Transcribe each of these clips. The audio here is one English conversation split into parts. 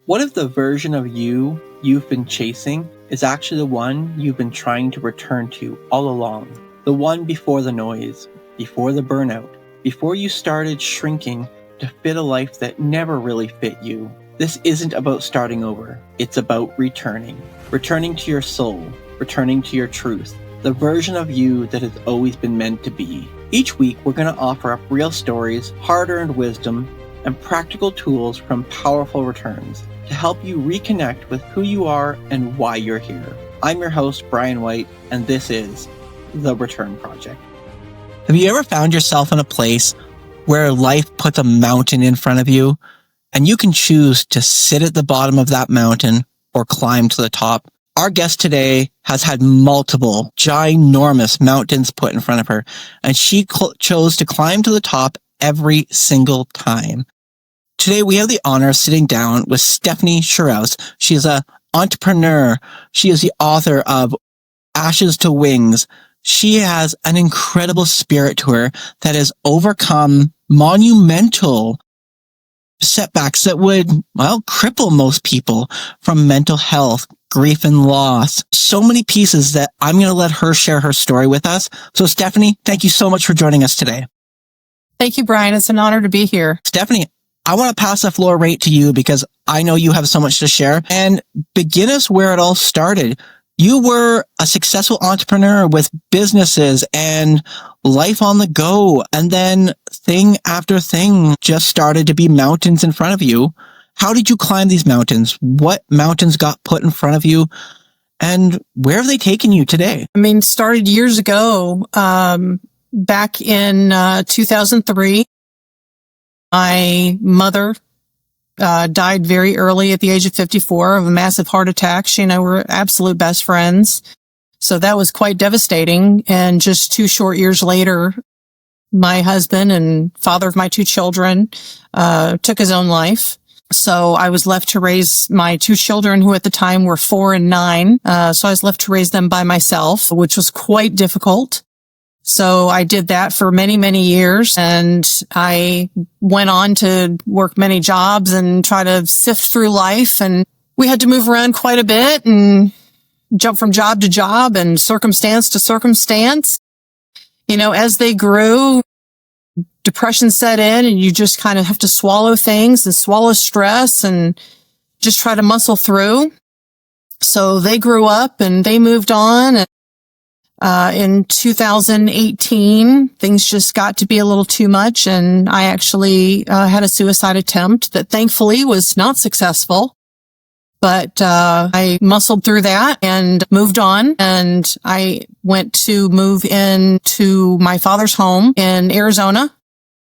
What if the version of you've been chasing is actually the one you've been trying to return to all along? The one before the noise, before the burnout, before you started shrinking to fit a life that never really fit you. This isn't about starting over. It's about returning. Returning to your soul, returning to your truth, the version of you that has always been meant to be. Each week, we're going to offer up real stories, hard-earned wisdom, and practical tools from powerful returns to help you reconnect with who you are and why you're here. I'm your host, Bryan White, and this is The Return Project. Have you ever found yourself in a place where life puts a mountain in front of you, and you can choose to sit at the bottom of that mountain or climb to the top? Our guest today has had multiple ginormous mountains put in front of her, and she chose to climb to the top every single time. Today, we have the honor of sitting down with Stephanie Sherouse. She is an entrepreneur. She is the author of Ashes to Wings. She has an incredible spirit to her that has overcome monumental setbacks that would, cripple most people, from mental health, grief and loss. So many pieces that I'm going to let her share her story with us. So Stephanie, thank you so much for joining us today. Thank you, Bryan. It's an honor to be here. Stephanie, I want to pass the floor right to you because I know you have so much to share, and begin us where it all started. You were a successful entrepreneur with businesses and life on the go, and then thing after thing just started to be mountains in front of you. How did you climb these mountains? What mountains got put in front of you, and where have they taken you today? Started years ago, back in 2003. My mother died very early at the age of 54 of a massive heart attack. She and I were absolute best friends. So that was quite devastating. And just 2 short years later, my husband and father of my 2 children took his own life. So I was left to raise my 2 children, who at the time were 4 and 9. So I was left to raise them by myself, which was quite difficult. So I did that for many, many years, and I went on to work many jobs and try to sift through life. And we had to move around quite a bit and jump from job to job and circumstance to circumstance. As they grew, depression set in, and you just kind of have to swallow things and swallow stress and just try to muscle through. So they grew up and they moved on. And in 2018, things just got to be a little too much, and I actually had a suicide attempt that thankfully was not successful. But I muscled through that and moved on, and I went to move into my father's home in Arizona,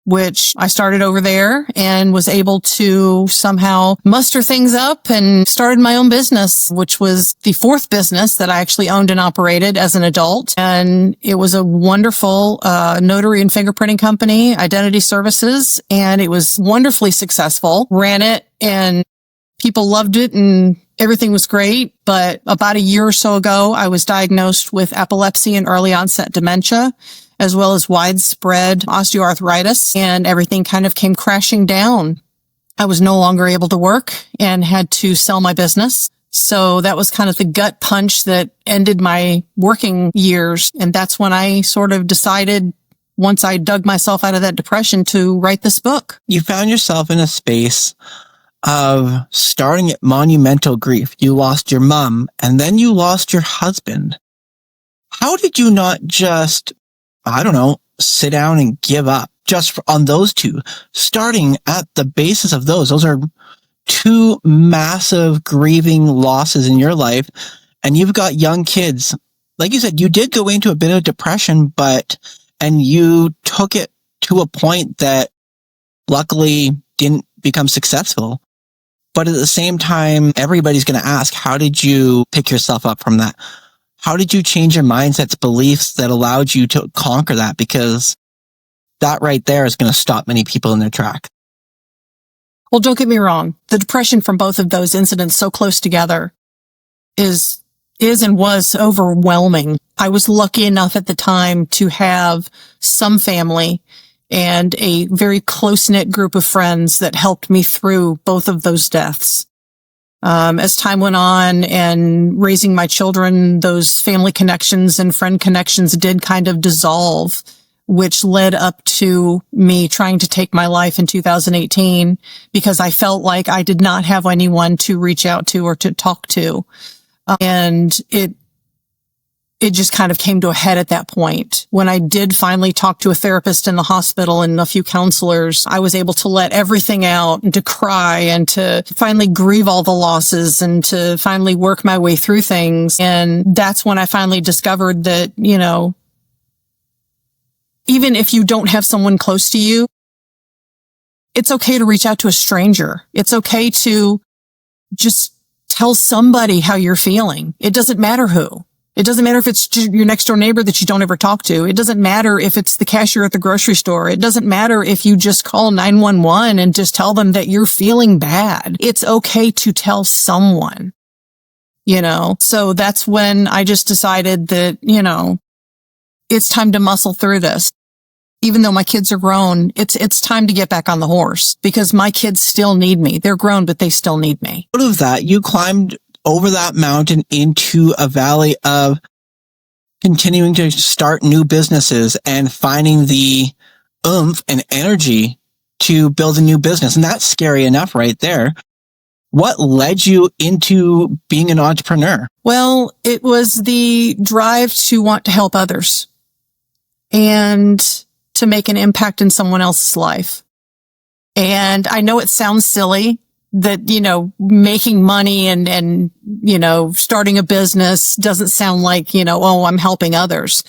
which I started over there and was able to somehow muster things up and started my own business, which was the 4th business that I actually owned and operated as an adult. And it was a wonderful notary and fingerprinting company, Identity Services, and it was wonderfully successful. Ran it and people loved it and everything was great. But about a year or so ago, I was diagnosed with epilepsy and early onset dementia, as well as widespread osteoarthritis, and everything kind of came crashing down. I was no longer able to work and had to sell my business. So that was kind of the gut punch that ended my working years. And that's when I sort of decided, once I dug myself out of that depression, to write this book. You found yourself in a space of starting at monumental grief. You lost your mom, and then you lost your husband. How did you not just, sit down and give up just on those 2, starting at the basis of those? Those are 2 massive grieving losses in your life, and you've got young kids. Like you said, you did go into a bit of depression, and you took it to a point that luckily didn't become successful. But at the same time, everybody's going to ask, how did you pick yourself up from that? How did you change your mindsets, beliefs that allowed you to conquer that? Because that right there is going to stop many people in their track. Well, don't get me wrong. The depression from both of those incidents so close together is and was overwhelming. I was lucky enough at the time to have some family and a very close-knit group of friends that helped me through both of those deaths. As time went on and raising my children, those family connections and friend connections did kind of dissolve, which led up to me trying to take my life in 2018 because I felt like I did not have anyone to reach out to or to talk to. And it just kind of came to a head at that point. When I did finally talk to a therapist in the hospital and a few counselors, I was able to let everything out and to cry and to finally grieve all the losses and to finally work my way through things. And that's when I finally discovered that, even if you don't have someone close to you, it's okay to reach out to a stranger. It's okay to just tell somebody how you're feeling. It doesn't matter who. It doesn't matter if it's your next door neighbor that you don't ever talk to. It doesn't matter if it's the cashier at the grocery store. It doesn't matter if you just call 911 and just tell them that you're feeling bad. It's okay to tell someone, So that's when I just decided that, it's time to muscle through this. Even though my kids are grown, it's time to get back on the horse because my kids still need me. They're grown, but they still need me. Out of that, you climbed over that mountain into a valley of continuing to start new businesses and finding the oomph and energy to build a new business. And that's scary enough right there. What led you into being an entrepreneur? Well, it was the drive to want to help others and to make an impact in someone else's life. And I know it sounds silly that, making money and, starting a business doesn't sound like, I'm helping others.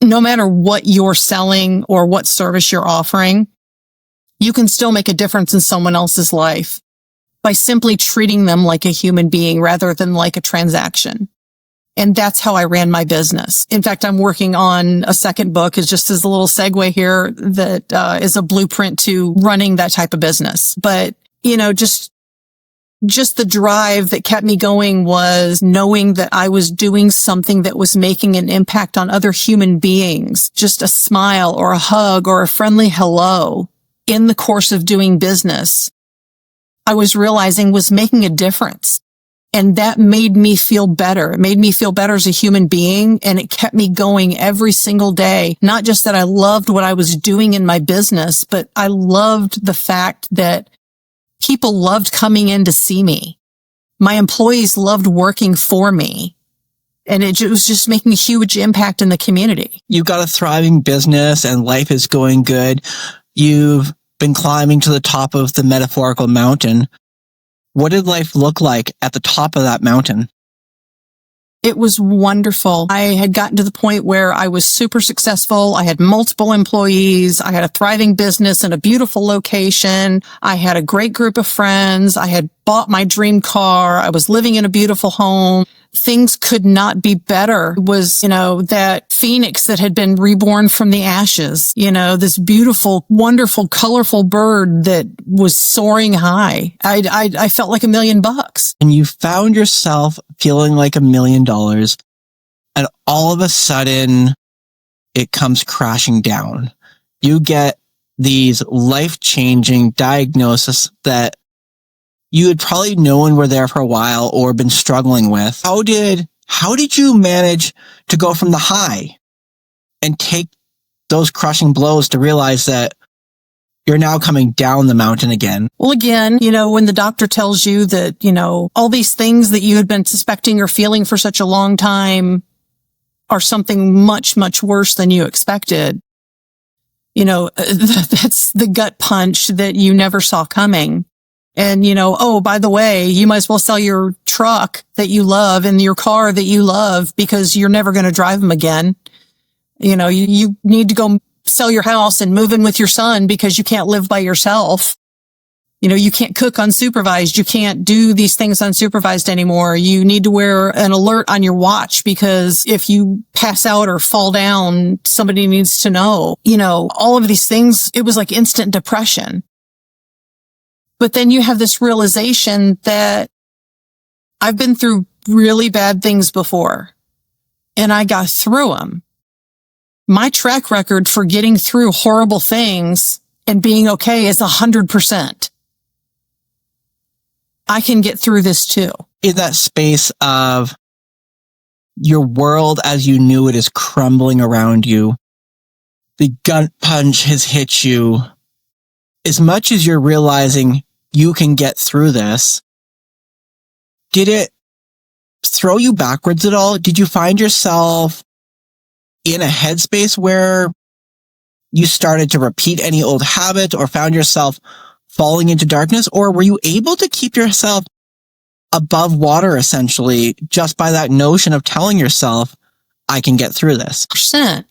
No matter what you're selling or what service you're offering, you can still make a difference in someone else's life by simply treating them like a human being rather than like a transaction. And that's how I ran my business. In fact, I'm working on a second book, is just as a little segue here, that is a blueprint to running that type of business. But, just the drive that kept me going was knowing that I was doing something that was making an impact on other human beings. Just a smile or a hug or a friendly hello in the course of doing business, I was realizing was making a difference. And that made me feel better. It made me feel better as a human being. And it kept me going every single day. Not just that I loved what I was doing in my business, but I loved the fact that people loved coming in to see me. My employees loved working for me. And it was just making a huge impact in the community. You've got a thriving business and life is going good. You've been climbing to the top of the metaphorical mountain. What did life look like at the top of that mountain? It was wonderful. I had gotten to the point where I was super successful. I had multiple employees. I had a thriving business in a beautiful location. I had a great group of friends. I had bought my dream car. I was living in a beautiful home. Things could not be better. It was, that phoenix that had been reborn from the ashes, this beautiful, wonderful, colorful bird that was soaring high. I felt like $1 million. And you found yourself feeling like $1 million. And all of a sudden it comes crashing down. You get these life-changing diagnoses that you had probably known were there for a while or been struggling with. How did you manage to go from the high and take those crushing blows to realize that you're now coming down the mountain again? Well, again, when the doctor tells you that, all these things that you had been suspecting or feeling for such a long time are something much, much worse than you expected, that's the gut punch that you never saw coming. And, oh, by the way, you might as well sell your truck that you love and your car that you love because you're never going to drive them again. You need to go sell your house and move in with your son because you can't live by yourself. You can't cook unsupervised. You can't do these things unsupervised anymore. You need to wear an alert on your watch because if you pass out or fall down, somebody needs to know. All of these things, it was like instant depression. But then you have this realization that I've been through really bad things before and I got through them. My track record for getting through horrible things and being okay is 100%. I can get through this too. In that space of your world as you knew it is crumbling around you, the gut punch has hit you. As much as you're realizing you can get through this, did it throw you backwards at all? Did you find yourself in a headspace where you started to repeat any old habit or found yourself falling into darkness? Or were you able to keep yourself above water, essentially, just by that notion of telling yourself, I can get through this?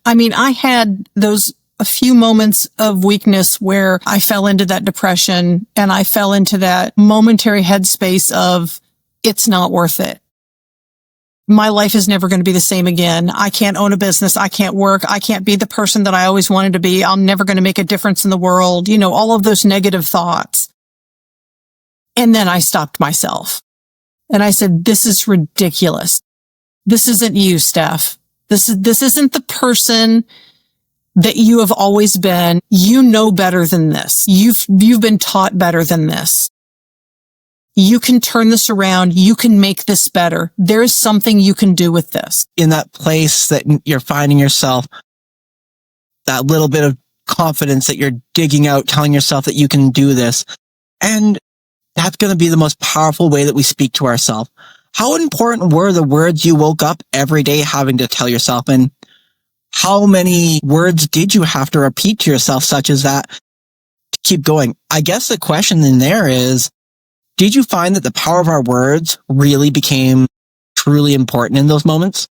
I mean, I had a few moments of weakness where I fell into that depression and I fell into that momentary headspace of it's not worth it. My life is never going to be the same again. I can't own a business. I can't work. I can't be the person that I always wanted to be. I'm never going to make a difference in the world. You know, all of those negative thoughts. And then I stopped myself and I said, this is ridiculous. This isn't you, Steph. This isn't the person that you have always been. You know better than this. You've been taught better than this. You can turn this around. You can make this better. There is something you can do with this. In that place that you're finding yourself, that little bit of confidence that you're digging out, telling yourself that you can do this. And that's going to be the most powerful way that we speak to ourselves. How important were the words you woke up every day having to tell yourself? And how many words did you have to repeat to yourself such as that to keep going? I guess the question in there is, did you find that the power of our words really became truly important in those moments?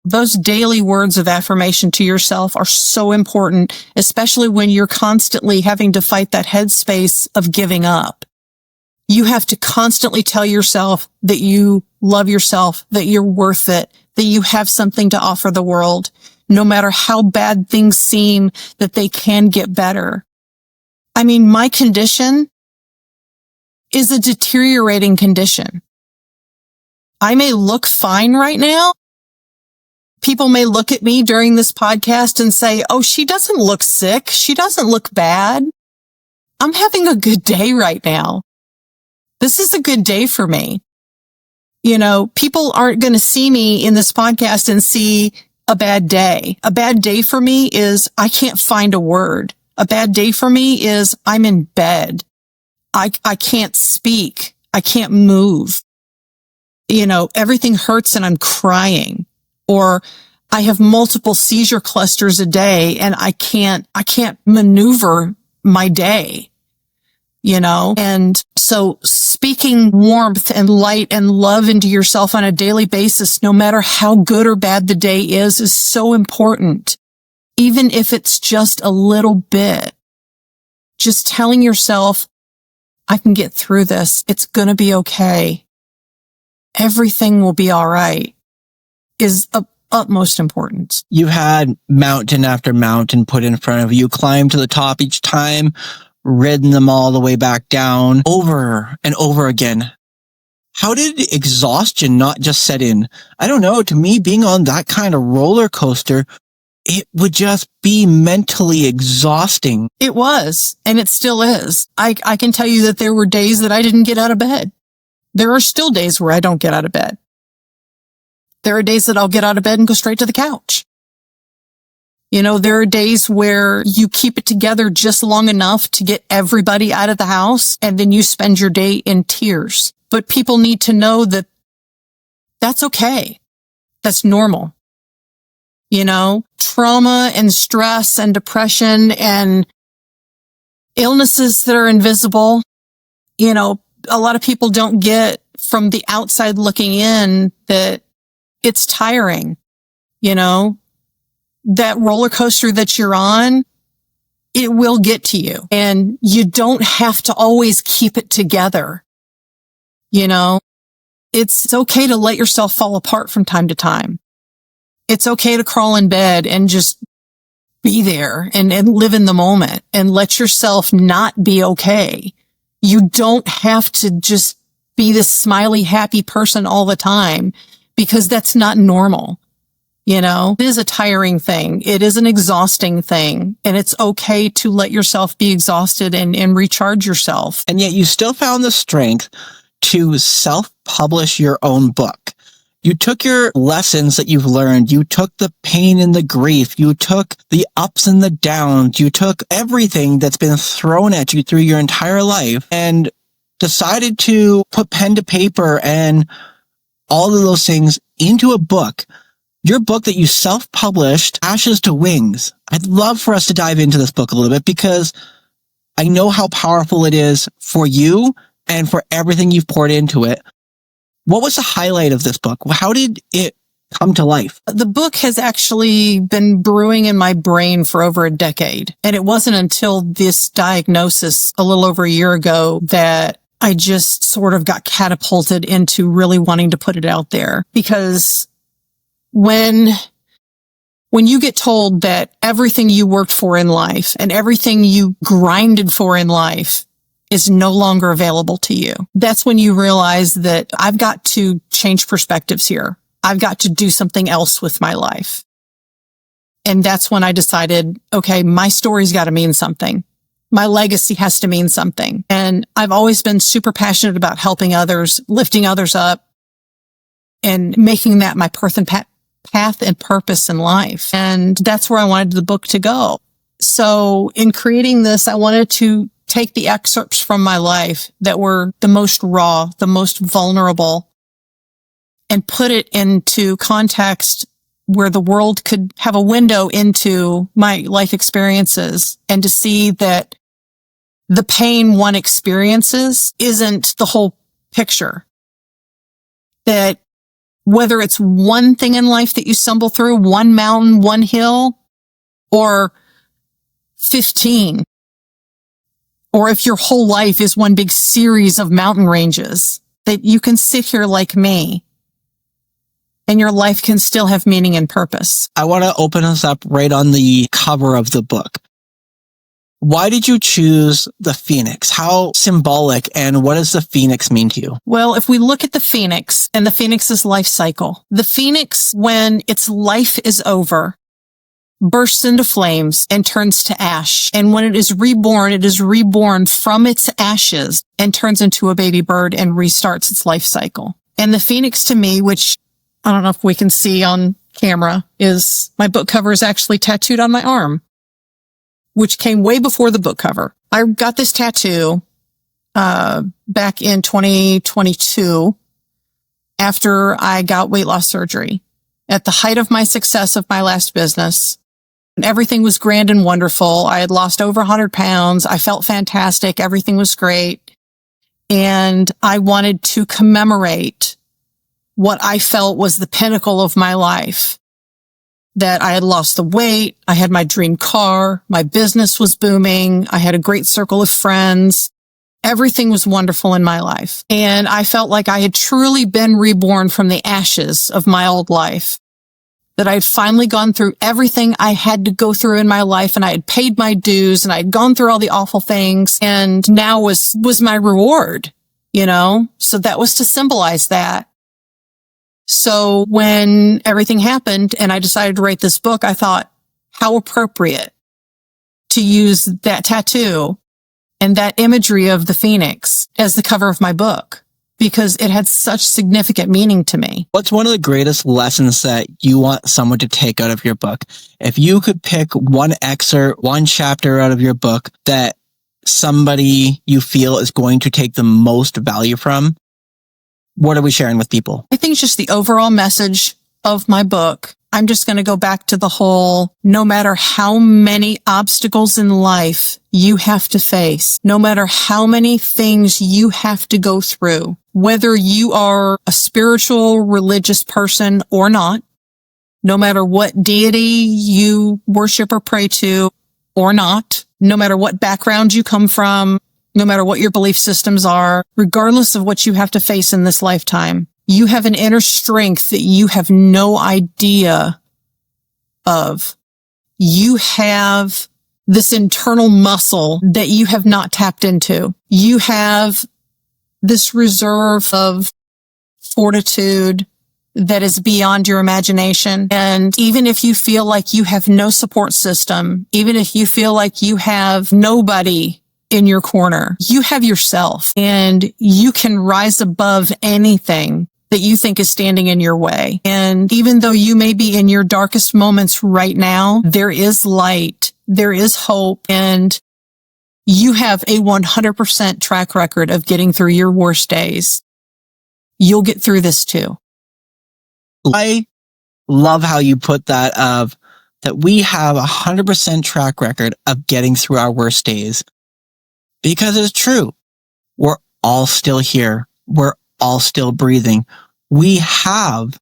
Those daily words of affirmation to yourself are so important, especially when you're constantly having to fight that headspace of giving up. You have to constantly tell yourself that you love yourself, that you're worth it, that you have something to offer the world, no matter how bad things seem, that they can get better. I mean, my condition is a deteriorating condition. I may look fine right now. People may look at me during this podcast and say, oh, she doesn't look sick. She doesn't look bad. I'm having a good day right now. This is a good day for me. You know, people aren't going to see me in this podcast and see a bad day. A bad day for me is I can't find a word. A bad day for me is I'm in bed. I can't speak. I can't move. You know, everything hurts and I'm crying. Or I have multiple seizure clusters a day and I can't maneuver my day. You know, and so speaking warmth and light and love into yourself on a daily basis, no matter how good or bad the day is so important. Even if it's just a little bit, just telling yourself, I can get through this. It's going to be okay. Everything will be all right is of utmost importance. You had mountain after mountain put in front of you, climbed to the top each time, ridden them all the way back down over and over again. How did exhaustion not just set in? I don't know. To me, being on that kind of roller coaster, it would just be mentally exhausting. It was, and it still is. I can tell you that there were days that I didn't get out of bed. There are still days where I don't get out of bed. There are days that I'll get out of bed and go straight to the couch. You know, there are days where you keep it together just long enough to get everybody out of the house, and then you spend your day in tears. But people need to know that that's okay. That's normal. You know, trauma and stress and depression and illnesses that are invisible. You know, a lot of people don't get from the outside looking in that it's tiring. You know, that roller coaster that you're on, it will get to you. And you don't have to always keep it together. You know, it's okay to let yourself fall apart from time to time. It's okay to crawl in bed and just be there and live in the moment and let yourself not be okay. You don't have to just be this smiley, happy person all the time because that's not normal. You know, it is a tiring thing. It is an exhausting thing. And it's okay to let yourself be exhausted and recharge yourself. And yet you still found the strength to self-publish your own book. You took your lessons that you've learned. You took the pain and the grief. You took the ups and the downs. You took everything that's been thrown at you through your entire life and decided to put pen to paper and all of those things into a book. Your book that you self-published, Ashes to Wings. I'd love for us to dive into this book a little bit because I know how powerful it is for you and for everything you've poured into it. What was the highlight of this book? How did it come to life? The book has actually been brewing in my brain for over a decade. And it wasn't until this diagnosis a little over a year ago that I just sort of got catapulted into really wanting to put it out there. Because when you get told that everything you worked for in life and everything you grinded for in life is no longer available to you, that's when you realize that I've got to change perspectives here. I've got to do something else with my life. And that's when I decided, okay, my story's got to mean something. My legacy has to mean something. And I've always been super passionate about helping others, lifting others up, and making that my path and purpose in life. And that's where I wanted the book to go. So in creating this, I wanted to take the excerpts from my life that were the most raw, the most vulnerable, and put it into context where the world could have a window into my life experiences and to see that the pain one experiences isn't the whole picture. That whether it's one thing in life that you stumble through, one mountain, one hill, or 15, or if your whole life is one big series of mountain ranges, that you can sit here like me and your life can still have meaning and purpose. I want to open us up right on the cover of the book. Why did you choose the phoenix? How symbolic, and what does the phoenix mean to you? Well, if we look at the phoenix and the phoenix's life cycle, the phoenix, when its life is over, bursts into flames and turns to ash. And when it is reborn from its ashes and turns into a baby bird and restarts its life cycle. And the phoenix to me, which I don't know if we can see on camera, is my book cover is actually tattooed on my arm, which came way before the book cover. I got this tattoo back in 2022 after I got weight loss surgery at the height of my success of my last business. And everything was grand and wonderful. I had lost over 100 pounds. I felt fantastic. Everything was great. And I wanted to commemorate what I felt was the pinnacle of my life. That I had lost the weight, I had my dream car, my business was booming, I had a great circle of friends. Everything was wonderful in my life. And I felt like I had truly been reborn from the ashes of my old life. That I had finally gone through everything I had to go through in my life, and I had paid my dues, and I had gone through all the awful things, and now was my reward, you know? So that was to symbolize that. So when everything happened and I decided to write this book, I thought, how appropriate to use that tattoo and that imagery of the phoenix as the cover of my book, because it had such significant meaning to me. What's one of the greatest lessons that you want someone to take out of your book? If you could pick one excerpt, one chapter out of your book that somebody you feel is going to take the most value from, what are we sharing with people? I think it's just the overall message of my book. I'm just going to go back to the whole, no matter how many obstacles in life you have to face, no matter how many things you have to go through, whether you are a spiritual, religious person or not, no matter what deity you worship or pray to or not, no matter what background you come from, no matter what your belief systems are, regardless of what you have to face in this lifetime, you have an inner strength that you have no idea of. You have this internal muscle that you have not tapped into. You have this reserve of fortitude that is beyond your imagination. And even if you feel like you have no support system, even if you feel like you have nobody in your corner, you have yourself, and you can rise above anything that you think is standing in your way. And even though you may be in your darkest moments right now, there is light, there is hope, and you have a 100% track record of getting through your worst days. You'll get through this too. I love how you put that that we have 100% track record of getting through our worst days, because it's true. We're all still here. We're all still breathing. We have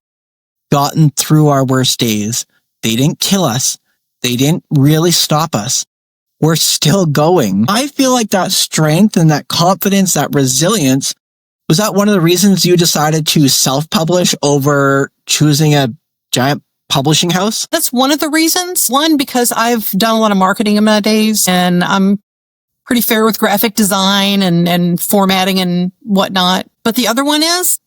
gotten through our worst days. They didn't kill us. They didn't really stop us. We're still going. I feel like that strength and that confidence, that resilience, was that one of the reasons you decided to self-publish over choosing a giant publishing house? That's one of the reasons. One, because I've done a lot of marketing in my days, and I'm pretty fair with graphic design and formatting and whatnot. But the other one is,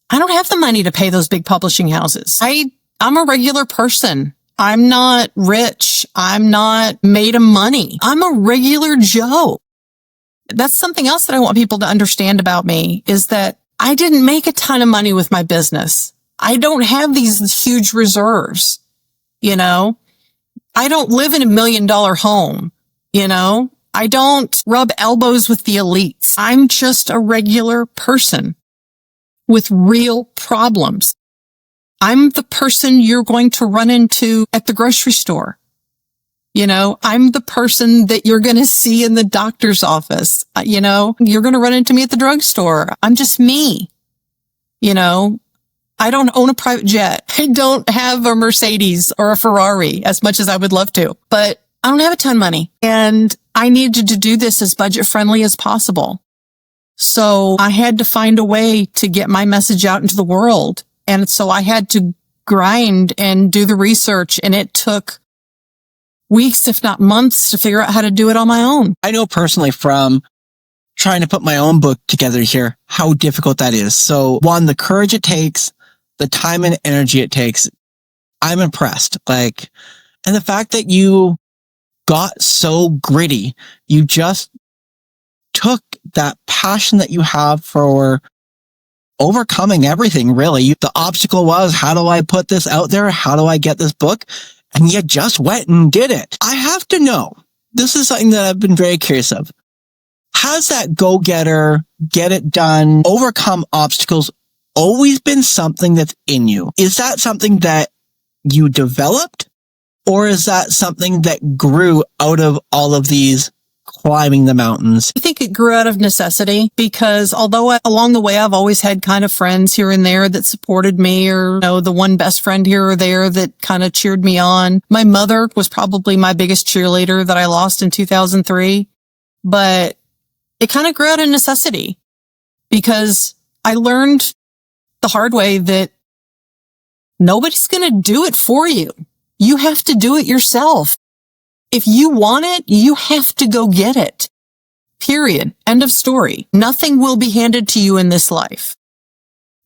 I don't have the money to pay those big publishing houses. I'm a regular person. I'm not rich. I'm not made of money. I'm a regular Joe. That's something else that I want people to understand about me, is that I didn't make a ton of money with my business. I don't have these huge reserves. I don't live in $1 million home. I don't rub elbows with the elites. I'm just a regular person with real problems. I'm the person you're going to run into at the grocery store. I'm the person that you're going to see in the doctor's office. You're going to run into me at the drugstore. I'm just me. I don't own a private jet. I don't have a Mercedes or a Ferrari as much as I would love to, but I don't have a ton of money, and I needed to do this as budget friendly as possible. So I had to find a way to get my message out into the world. And so I had to grind and do the research, and it took weeks, if not months, to figure out how to do it on my own. I know personally from trying to put my own book together here how difficult that is. So one, the courage it takes, the time and energy it takes, I'm impressed. And the fact that you got so gritty, you just took that passion that you have for overcoming everything, really. The obstacle was, how do I put this out there? How do I get this book? And you just went and did it. I have to know, this is something that I've been very curious of. Has that go-getter, get it done, overcome obstacles always been something that's in you? Is that something that you developed, or is that something that grew out of all of these climbing the mountains? I think it grew out of necessity, because although along the way I've always had kind of friends here and there that supported me, or the one best friend here or there that kind of cheered me on. My mother was probably my biggest cheerleader that I lost in 2003, but it kind of grew out of necessity, because I learned the hard way that nobody's going to do it for you. You have to do it yourself. If you want it, you have to go get it. Period. End of story. Nothing will be handed to you in this life.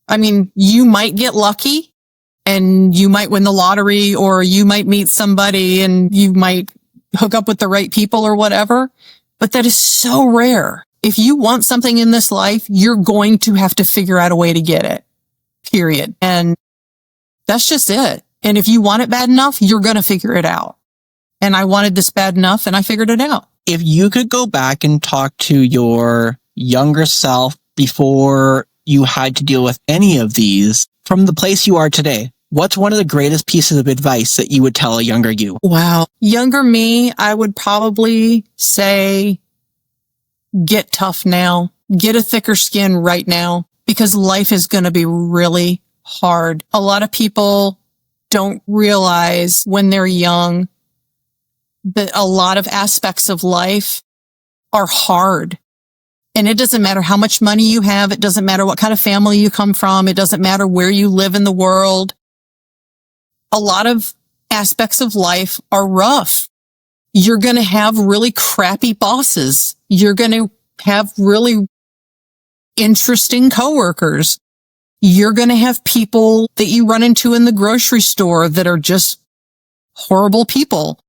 I mean, you might get lucky and you might win the lottery, or you might meet somebody and you might hook up with the right people or whatever, but that is so rare. If you want something in this life, you're going to have to figure out a way to get it. Period. And that's just it. And if you want it bad enough, you're going to figure it out. And I wanted this bad enough, and I figured it out. If you could go back and talk to your younger self before you had to deal with any of these, from the place you are today, what's one of the greatest pieces of advice that you would tell a younger you? Wow. Younger me, I would probably say, get tough now. Get a thicker skin right now, because life is going to be really hard. A lot of people don't realize when they're young that a lot of aspects of life are hard. And it doesn't matter how much money you have. It doesn't matter what kind of family you come from. It doesn't matter where you live in the world. A lot of aspects of life are rough. You're going to have really crappy bosses. You're going to have really interesting coworkers. You're going to have people that you run into in the grocery store that are just horrible people.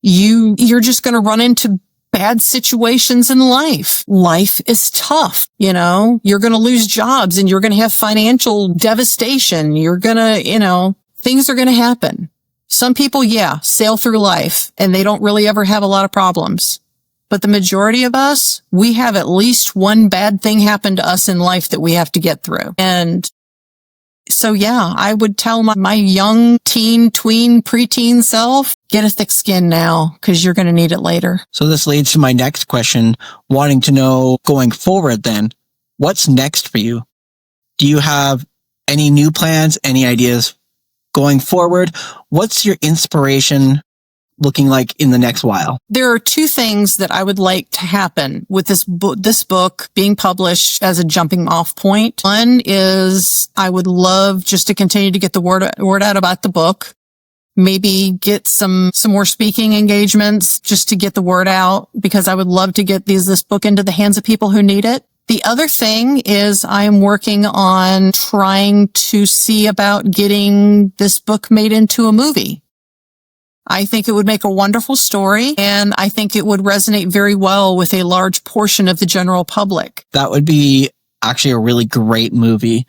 You're just going to run into bad situations in life. Life is tough. You're going to lose jobs and you're going to have financial devastation. You're going to, things are going to happen. Some people, sail through life and they don't really ever have a lot of problems. But the majority of us, we have at least one bad thing happen to us in life that we have to get through. And so, I would tell my young teen, tween, preteen self, get a thick skin now because you're going to need it later. So this leads to my next question, wanting to know going forward then, what's next for you? Do you have any new plans, any ideas going forward? What's your inspiration looking like in the next while? There are two things that I would like to happen with this book being published as a jumping off point. One is I would love just to continue to get the word out about the book. Maybe get some more speaking engagements just to get the word out, because I would love to get this book into the hands of people who need it. The other thing is I am working on trying to see about getting this book made into a movie. I think it would make a wonderful story, and I think it would resonate very well with a large portion of the general public. That would be actually a really great movie.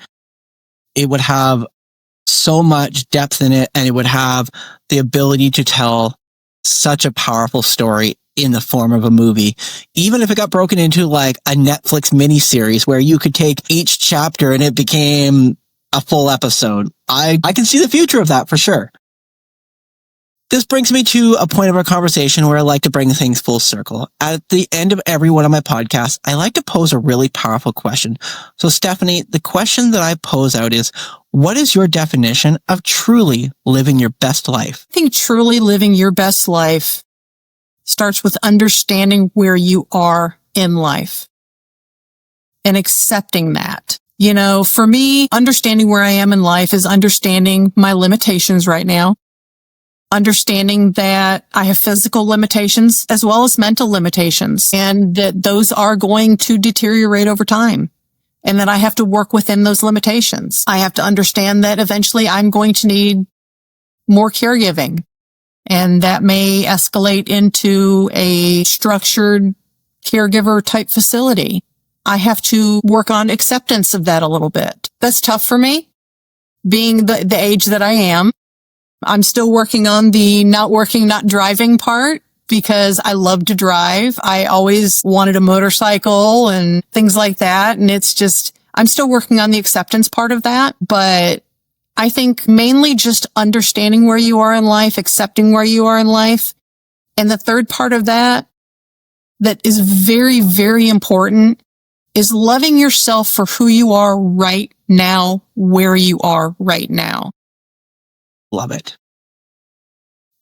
It would have so much depth in it, and it would have the ability to tell such a powerful story in the form of a movie. Even if it got broken into like a Netflix miniseries where you could take each chapter and it became a full episode. I can see the future of that for sure. This brings me to a point of our conversation where I like to bring things full circle. At the end of every one of my podcasts, I like to pose a really powerful question. So Stephanie, the question that I pose out is, what is your definition of truly living your best life? I think truly living your best life starts with understanding where you are in life and accepting that. For me, understanding where I am in life is understanding my limitations right now. Understanding that I have physical limitations as well as mental limitations, and that those are going to deteriorate over time, and that I have to work within those limitations. I have to understand that eventually I'm going to need more caregiving, and that may escalate into a structured caregiver type facility. I have to work on acceptance of that a little bit. That's tough for me, being the age that I am. I'm still working on the not working, not driving part, because I love to drive. I always wanted a motorcycle and things like that. And it's just, I'm still working on the acceptance part of that. But I think mainly just understanding where you are in life, accepting where you are in life. And the third part of that is very, very important is loving yourself for who you are right now, where you are right now. Love it.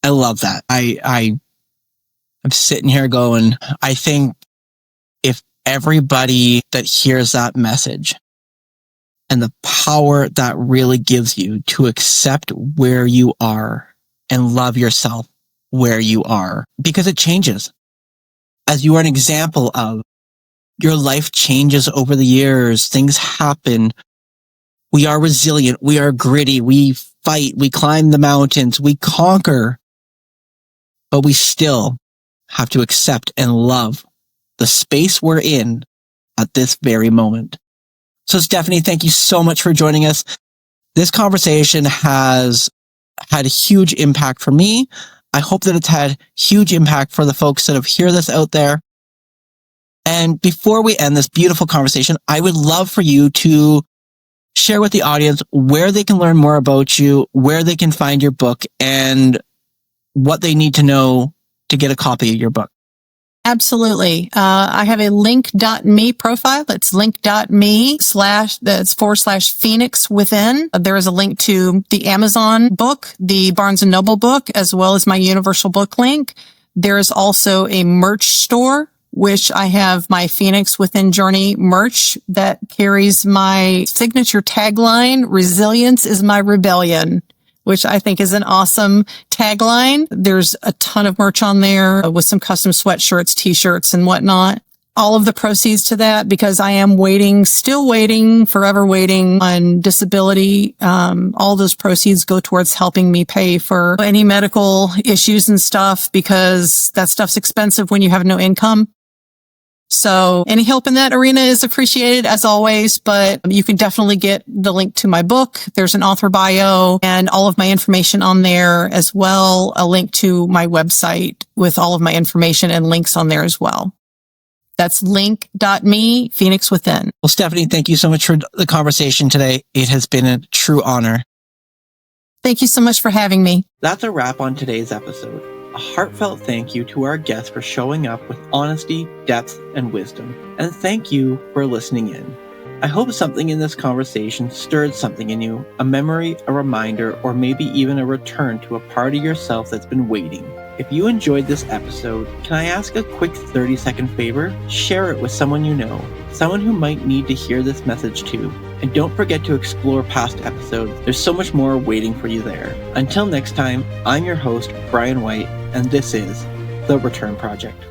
I love that. I'm sitting here going, I think if everybody that hears that message and the power that really gives you to accept where you are and love yourself where you are, because it changes. As you are an example of, your life changes over the years. Things happen. We are resilient. We are gritty. We fight. We climb the mountains. We conquer. But we still have to accept and love the space we're in at this very moment. So Stephanie, thank you so much for joining us. This conversation has had a huge impact for me. I hope that it's had huge impact for the folks that have heard this out there. And before we end this beautiful conversation, I would love for you to share with the audience where they can learn more about you, where they can find your book, and what they need to know to get a copy of your book. Absolutely. I have a link.me profile. It's link.me / Phoenix within. There is a link to the Amazon book, the Barnes & Noble book, as well as my Universal book link. There is also a merch store, which I have my Phoenix Within Journey merch that carries my signature tagline, "Resilience is my rebellion," which I think is an awesome tagline. There's a ton of merch on there with some custom sweatshirts, t-shirts, and whatnot. all of the proceeds to that because I am still waiting, forever waiting on disability. All those proceeds go towards helping me pay for any medical issues and stuff because that stuff's expensive when you have no income. So any help in that arena is appreciated as always, but you can definitely get the link to my book. There's an author bio and all of my information on there as well. A link to my website with all of my information and links on there as well. That's link.me, Phoenix Within. Well, Stephanie, thank you so much for the conversation today. It has been a true honor. Thank you so much for having me. That's a wrap on today's episode. A heartfelt thank you to our guests for showing up with honesty, depth, and wisdom. And thank you for listening in. I hope something in this conversation stirred something in you, a memory, a reminder, or maybe even a return to a part of yourself that's been waiting. If you enjoyed this episode, can I ask a quick 30-second favor? Share it with someone you know, someone who might need to hear this message too. And don't forget to explore past episodes. There's so much more waiting for you there. Until next time, I'm your host, Bryan White, and this is The Return Project.